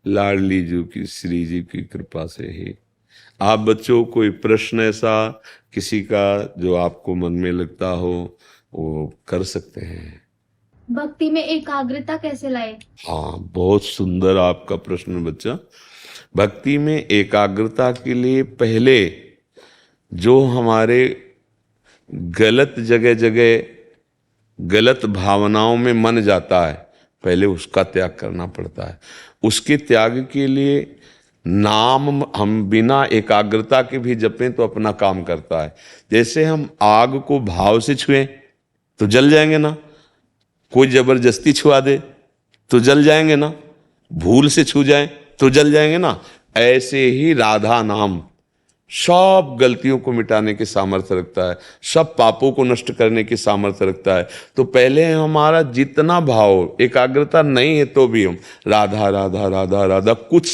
लाडली जी की श्री जी की कृपा से ही। आप बच्चों कोई प्रश्न ऐसा किसी का जो आपको मन में लगता हो वो कर सकते हैं। भक्ति में एकाग्रता कैसे लाए? हाँ, बहुत सुंदर आपका प्रश्न बच्चा। भक्ति में एकाग्रता के लिए पहले जो हमारे गलत जगह जगह गलत भावनाओं में मन जाता है, पहले उसका त्याग करना पड़ता है। उसके त्याग के लिए नाम हम बिना एकाग्रता के भी जपें तो अपना काम करता है। जैसे हम आग को भाव से छुएं तो जल जाएंगे ना, कोई जबरदस्ती छुआ दे तो जल जाएंगे ना, भूल से छू जाएं तो जल जाएंगे ना। ऐसे ही राधा नाम सब गलतियों को मिटाने की सामर्थ्य रखता है, सब पापों को नष्ट करने की सामर्थ्य रखता है। तो पहले हमारा जितना भाव, एकाग्रता नहीं है तो भी हम राधा राधा राधा राधा कुछ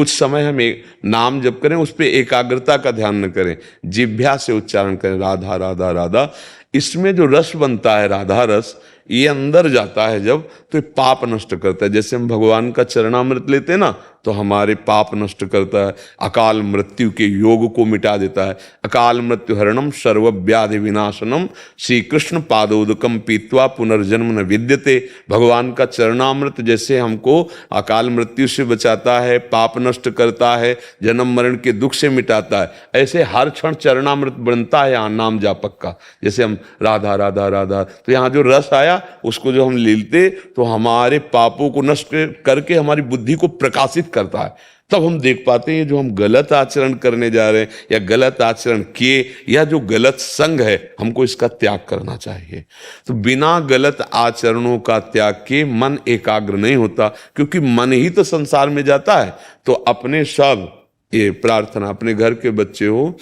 समय हम एक नाम जप करें, उस पर एकाग्रता का ध्यान न करें, जिह्वा से उच्चारण करें राधा राधा राधा। इसमें जो रस बनता है राधा रस, ये अंदर जाता है जब, तो ये पाप नष्ट करता है। जैसे हम भगवान का चरणामृत लेते हैं ना, तो हमारे पाप नष्ट करता है, अकाल मृत्यु के योग को मिटा देता है। अकाल मृत्यु हरणम सर्व व्याधि विनाशनम श्री कृष्ण पादोदकम पीत्वा पुनर्जन्म न विद्यते। भगवान का चरणामृत जैसे हमको अकाल मृत्यु से बचाता है, पाप नष्ट करता है, जन्म मरण के दुख से मिटाता है, ऐसे हर क्षण चरणामृत बनता है यहाँ नाम जापक का। जैसे हम राधा राधा राधा, तो यहाँ जो रस आया उसको जो हम लेते तो हमारे पापों को नष्ट करके हमारी बुद्धि को प्रकाशित करता है। तब हम देख पाते हैं जो हम गलत आचरण करने जा रहे हैं या गलत आचरण किए या जो गलत संग है, हमको इसका त्याग करना चाहिए। तो बिना गलत आचरणों का त्याग के मन एकाग्र नहीं होता, क्योंकि मन ही तो संसार में जाता है। तो अपने सब ये प्रार्थना, अपने घर के बच्चे हो,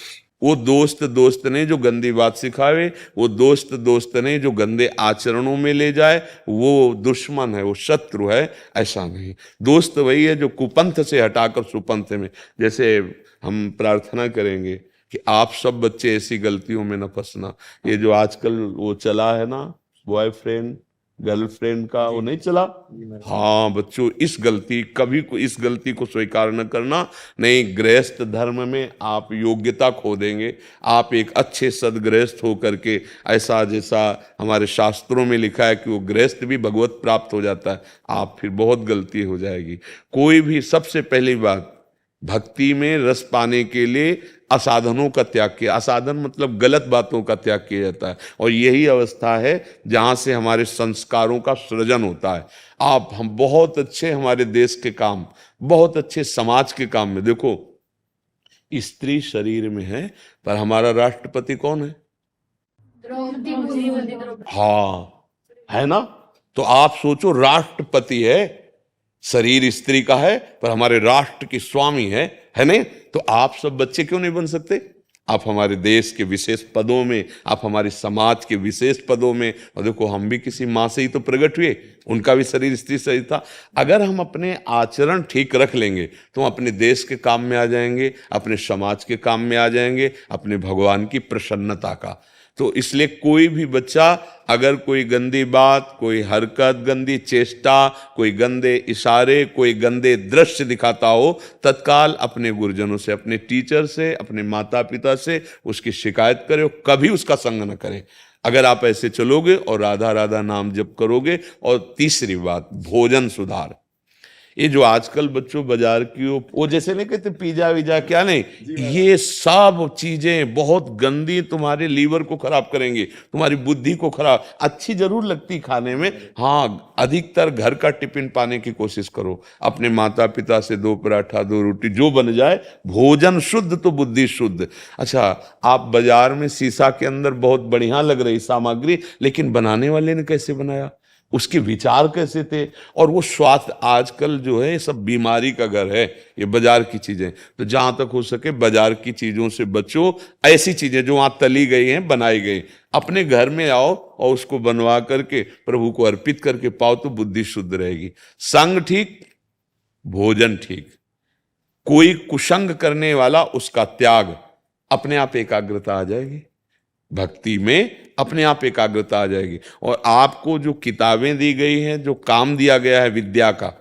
वो दोस्त ने जो गंदी बात सिखावे, वो दोस्त ने जो गंदे आचरणों में ले जाए, वो दुश्मन है, वो शत्रु है, ऐसा नहीं। दोस्त वही है जो कुपंथ से हटाकर सुपंथ में। जैसे हम प्रार्थना करेंगे कि आप सब बच्चे ऐसी गलतियों में न फंसना। ये जो आजकल वो चला है ना, बॉयफ्रेंड गर्लफ्रेंड का, वो नहीं चला। हाँ बच्चों, इस गलती को स्वीकार न करना, नहीं गृहस्थ धर्म में आप योग्यता खो देंगे। आप एक अच्छे सदगृहस्थ हो करके, ऐसा जैसा हमारे शास्त्रों में लिखा है कि वो गृहस्थ भी भगवत प्राप्त हो जाता है, आप फिर बहुत गलती हो जाएगी। कोई भी, सबसे पहली बात, भक्ति में रस पाने के लिए असाधनों का त्याग किया। असाधन मतलब गलत बातों का त्याग किया जाता है, और यही अवस्था है जहां से हमारे संस्कारों का सृजन होता है। हम बहुत अच्छे हमारे देश के काम, बहुत अच्छे समाज के काम में देखो, स्त्री शरीर में है पर हमारा राष्ट्रपति कौन है? हाँ, है ना। तो आप सोचो, राष्ट्रपति है, शरीर स्त्री का है पर हमारे राष्ट्र की स्वामी है नहीं? तो आप सब बच्चे क्यों नहीं बन सकते? आप हमारे देश के विशेष पदों में, आप हमारे समाज के विशेष पदों में, और देखो हम भी किसी माँ से ही तो प्रकट हुए, उनका भी शरीर स्त्री से ही था। अगर हम अपने आचरण ठीक रख लेंगे तो हम अपने देश के काम में आ जाएंगे, अपने समाज के काम में आ जाएंगे, अपने भगवान की प्रसन्नता का। तो इसलिए कोई भी बच्चा अगर कोई गंदी बात, कोई हरकत, गंदी चेष्टा, कोई गंदे इशारे, कोई गंदे दृश्य दिखाता हो, तत्काल अपने गुरुजनों से, अपने टीचर से, अपने माता पिता से उसकी शिकायत करे, कभी उसका संग न करें। अगर आप ऐसे चलोगे और राधा राधा नाम जप करोगे। और तीसरी बात, भोजन सुधार। ये जो आजकल बच्चों बाजार की वो जैसे नहीं कहते पिज्जा विजा, क्या नहीं, ये सब चीजें बहुत गंदी, तुम्हारे लीवर को खराब करेंगी, तुम्हारी बुद्धि को खराब। अच्छी जरूर लगती खाने में, हाँ, अधिकतर घर का टिफिन पाने की कोशिश करो। अपने माता पिता से 2 पराठा 2 रोटी जो बन जाए, भोजन शुद्ध तो बुद्धि शुद्ध। अच्छा, आप बाजार में शीशा के अंदर बहुत बढ़िया लग रही सामग्री, लेकिन बनाने वाले ने कैसे बनाया, उसके विचार कैसे थे, और वो स्वास्थ्य, आजकल जो है सब बीमारी का घर है ये बाजार की चीजें। तो जहां तक हो सके बाजार की चीजों से बचो। ऐसी चीजें जो वहां तली गई हैं, बनाई गई, अपने घर में आओ और उसको बनवा करके प्रभु को अर्पित करके पाओ, तो बुद्धि शुद्ध रहेगी। संग ठीक, भोजन ठीक, कोई कुसंग करने वाला उसका त्याग, अपने आप एकाग्रता आ जाएगी। भक्ति में अपने आप एकाग्रता आ जाएगी। और आपको जो किताबें दी गई हैं, जो काम दिया गया है विद्या का,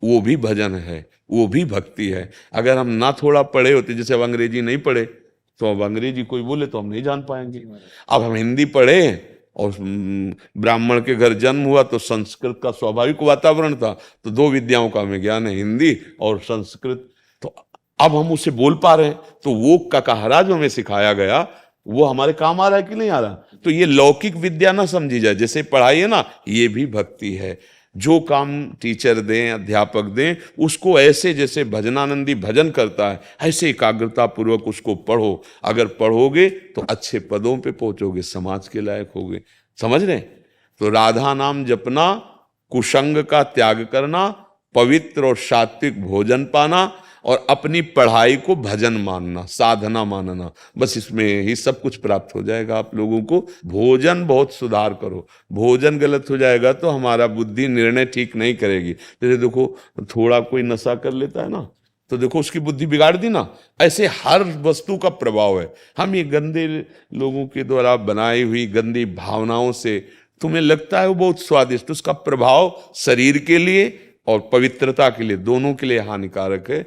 वो भी भजन है, वो भी भक्ति है। अगर हम ना थोड़ा पढ़े होते, जैसे अब अंग्रेजी नहीं पढ़े तो अब अंग्रेजी कोई बोले तो हम नहीं जान पाएंगे। अब हम हिंदी पढ़े और ब्राह्मण के घर जन्म हुआ तो संस्कृत का स्वाभाविक वातावरण था, तो दो विद्याओं का हमें ज्ञान है, हिंदी और संस्कृत। तो अब हम उसे बोल पा रहे हैं, तो वो ककाहरा जो हमें सिखाया गया वो हमारे काम आ रहा है कि नहीं आ रहा। तो ये लौकिक विद्या ना समझी जाए, जैसे पढ़ाई है ना, ये भी भक्ति है। जो काम टीचर दें, अध्यापक दें, उसको ऐसे जैसे भजनानंदी भजन करता है ऐसे एकाग्रता पूर्वक उसको पढ़ो। अगर पढ़ोगे तो अच्छे पदों पे पहुंचोगे, समाज के लायक होगे। समझ रहे? तो राधा नाम जपना, कुसंग का त्याग करना, पवित्र और सात्विक भोजन पाना और अपनी पढ़ाई को भजन मानना, साधना मानना, बस इसमें ही सब कुछ प्राप्त हो जाएगा आप लोगों को। भोजन बहुत सुधार करो, भोजन गलत हो जाएगा तो हमारा बुद्धि निर्णय ठीक नहीं करेगी। जैसे देखो थोड़ा कोई नशा कर लेता है ना, तो देखो उसकी बुद्धि बिगाड़ दी ना। ऐसे हर वस्तु का प्रभाव है। हम ये गंदे लोगों के द्वारा बनाई हुई गंदी भावनाओं से तुम्हें लगता है वो बहुत स्वादिष्ट, उसका प्रभाव शरीर के लिए और पवित्रता के लिए, दोनों के लिए हानिकारक है।